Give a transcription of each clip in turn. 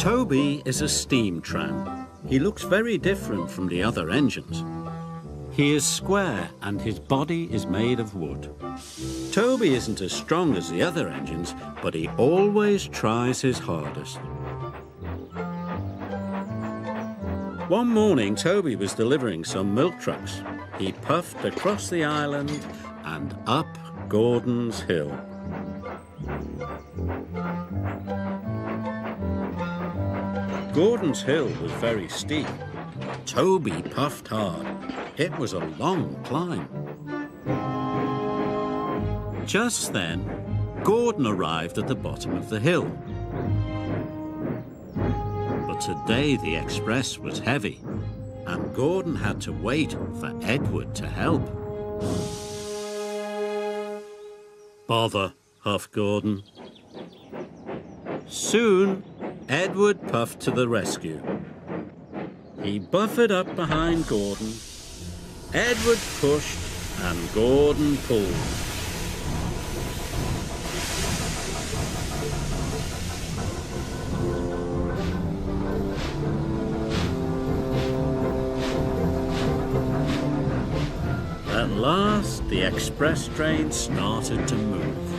Toby is a steam tram. He looks very different from the other engines. He is square and his body is made of wood. Toby isn't as strong as the other engines, but he always tries his hardest. One morning, Toby was delivering some milk trucks. He puffed across the island and up Gordon's Hill. Gordon's Hill was very steep. Toby puffed hard. It was a long climb. Just then, Gordon arrived at the bottom of the hill. But today the express was heavy, and Gordon had to wait for Edward to help. Bother, huffed Gordon. Soon, Edward puffed to the rescue. He buffered up behind Gordon. Edward pushed and Gordon pulled. At last, the express train started to move.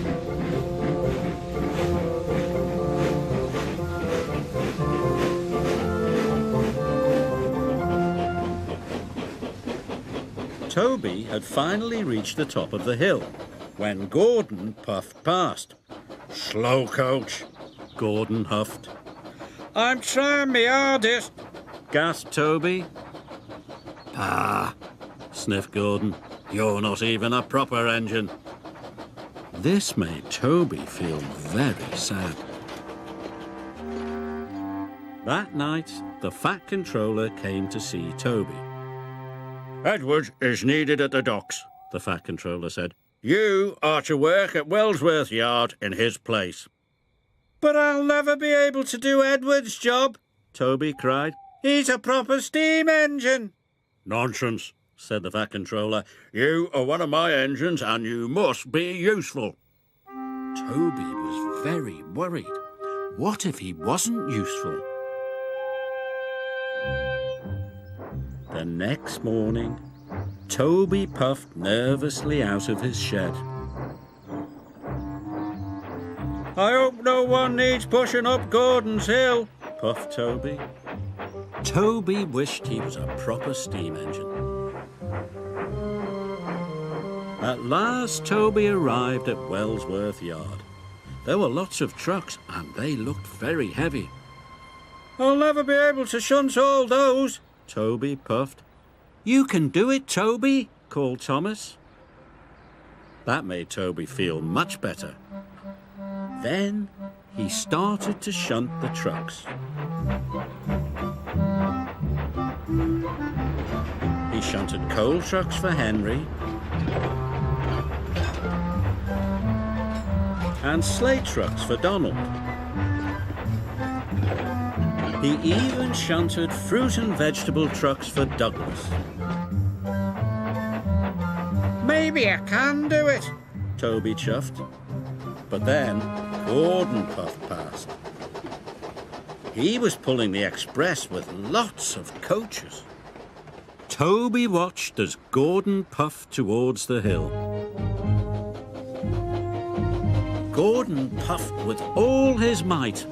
Toby had finally reached the top of the hill when Gordon puffed past. "Slow, coach," Gordon huffed. "I'm trying my hardest," gasped Toby. "Pah," sniffed Gordon. "You're not even a proper engine." This made Toby feel very sad. That night, the Fat Controller came to see Toby. "Edward is needed at the docks," the Fat Controller said. "You are to work at Wellsworth Yard in his place." "But I'll never be able to do Edward's job," Toby cried. "He's a proper steam engine." "Nonsense," said the Fat Controller. "You are one of my engines and you must be useful." Toby was very worried. What if he wasn't useful? The next morning, Toby puffed nervously out of his shed. "I hope no one needs pushing up Gordon's Hill," puffed Toby. Toby wished he was a proper steam engine. At last, Toby arrived at Wellsworth Yard. There were lots of trucks and they looked very heavy. "I'll never be able to shunt all those," Toby puffed. "You can do it, Toby," called Thomas. That made Toby feel much better. Then he started to shunt the trucks. He shunted coal trucks for Henry and sleigh trucks for Donald. He even shunted fruit and vegetable trucks for Douglas. "Maybe I can do it," Toby chuffed. But then Gordon puffed past. He was pulling the express with lots of coaches. Toby watched as Gordon puffed towards the hill. Gordon puffed with all his might.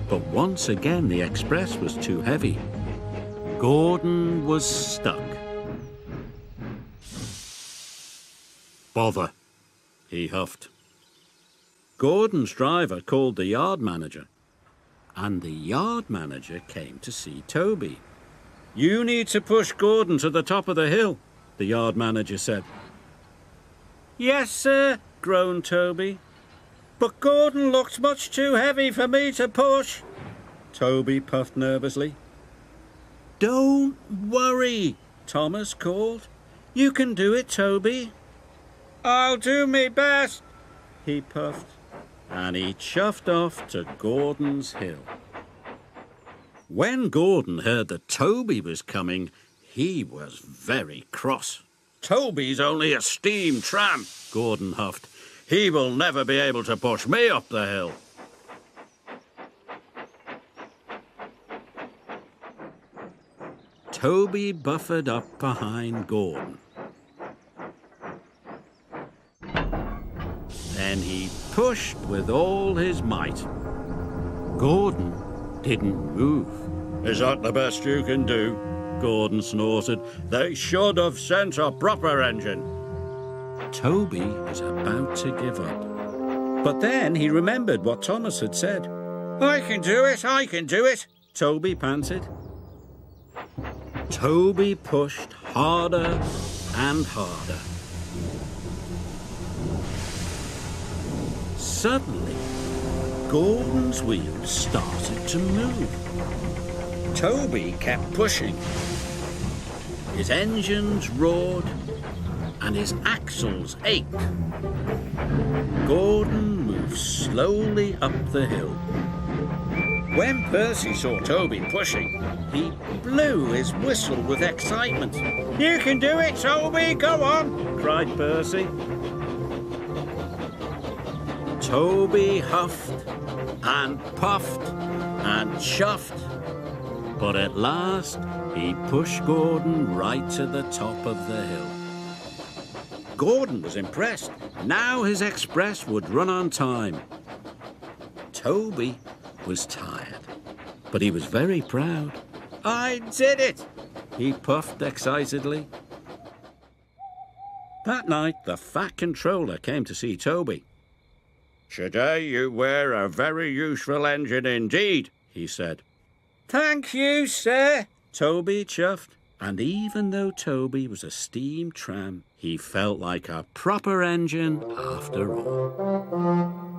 But once again, the express was too heavy. Gordon was stuck. "Bother," he huffed. Gordon's driver called the yard manager, and the yard manager came to see Toby. "You need to push Gordon to the top of the hill," the yard manager said. "Yes, sir," groaned Toby. "But Gordon looks much too heavy for me to push," Toby puffed nervously. "Don't worry," Thomas called. "You can do it, Toby." "I'll do me best," he puffed, and he chuffed off to Gordon's Hill. When Gordon heard that Toby was coming, he was very cross. "Toby's only a steam tram," Gordon huffed. "He will never be able to push me up the hill." Toby buffered up behind Gordon. Then he pushed with all his might. Gordon didn't move. "Is that the best you can do?" Gordon snorted. "They should have sent a proper engine." Toby was about to give up. But then he remembered what Thomas had said. I can do it, Toby panted. Toby pushed harder and harder. Suddenly, Gordon's wheels started to move. Toby kept pushing. His engines roared and his axles ached. Gordon moved slowly up the hill. When Percy saw Toby pushing, he blew his whistle with excitement. "You can do it, Toby! Go on!" cried Percy. Toby huffed and puffed and chuffed, but at last he pushed Gordon right to the top of the hill. Gordon was impressed. Now his express would run on time. Toby was tired, but he was very proud. "I did it!" he puffed excitedly. That night, the Fat Controller came to see Toby. "Today you wear a very useful engine indeed," he said. "Thank you, sir," Toby chuffed. And even though Toby was a steam tram, he felt like a proper engine after all.